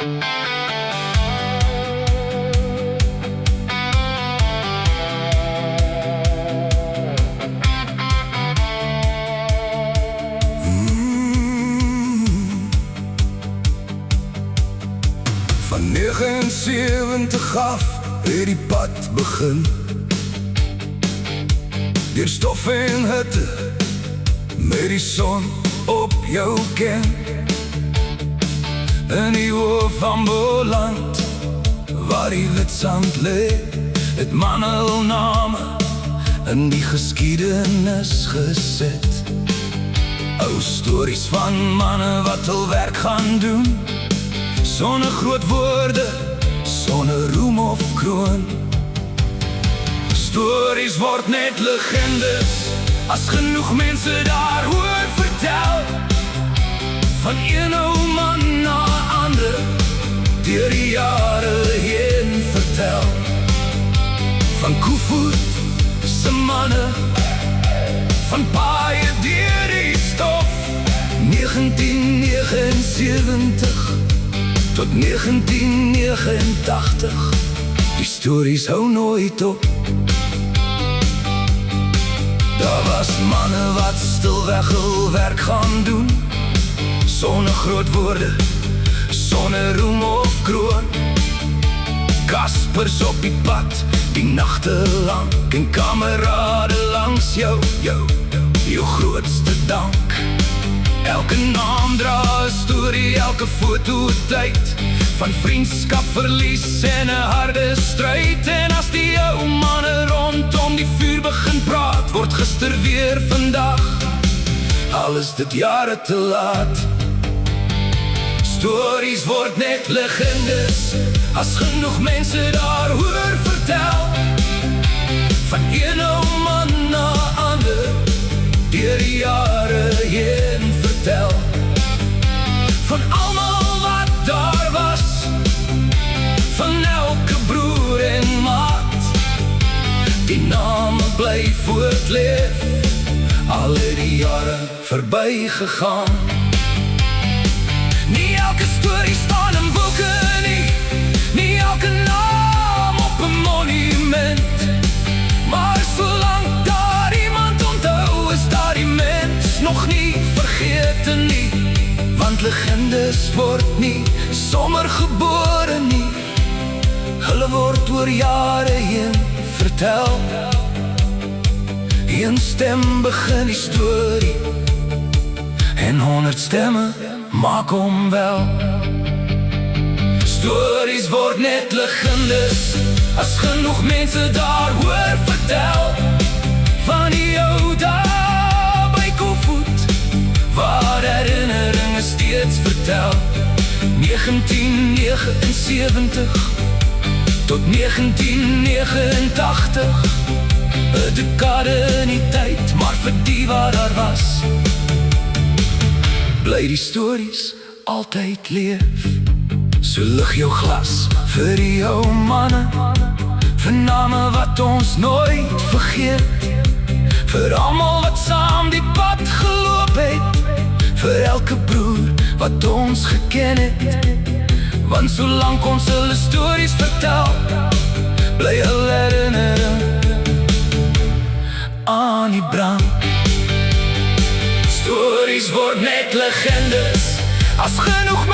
Van 79 af het die pad begin, deur stof en hitte, met die son op jou ken. In die hoofd van Boland, waar die wit sand lê, het manne hul name in die geskiedenis gesit. Ou stories van manne wat hul werk gaan doen, sonder groot woorde, sonder roem of kroon. Stories word net legendes, as genoeg mense daar hoor vertel. Van een ou man na ander, deur die jare heen vertel. Van Koevoet se manne, van paaie deur die stof. 1979 tot 1989, die stories hou nooit op. Daar was manne wat stilweg hul werk gaan doen, sonder groot woorde, sonder roem of kroon. Kaspers op die pad, die nagte lang, en kamerade langs jou grootste dank. Elke naam dra 'n storie, elke foto tyd, van vriendskap, verlies en 'n harde stryd. En as die ou manne rondom die vuur begin praat, word gister weer vandag, al is dit jare te laat. Stories word net legendes, as genoeg mense daar hoor vertel. Van een ou man na ander, deur die jare heen vertel. Van almal wat daar was, van elke broer en maat. Die name bly voortleef, al het die jare verby gegaan. Nie elke storie staan in boeke nie, nie elke naam op 'n monument. Maar solang daar iemand onthou, is daar die mens nog nie vergete nie. Want legendes word nie sommer gebore nie, hulle word oor jare heen vertel. Een stem begin die storie, en 100 stemme maak hom wel. Stories word net legendes, as genoeg mense daar hoor vertel. Van die ou daar by Koevoet, waar herinneringe steeds vertel. 1979 tot 1989, 'n dekade in die tyd, maar vir die wat daar was, bly die stories altyd leef. So lig jou glas vir die ou manne, vir name wat ons nooit vergeet. Vir almal wat saam die pad geloop het, vir elke broer wat ons geken het. Want solank ons hulle stories vertel, bly hulle herinnering aan die brand. Stories word net legendes, as genoeg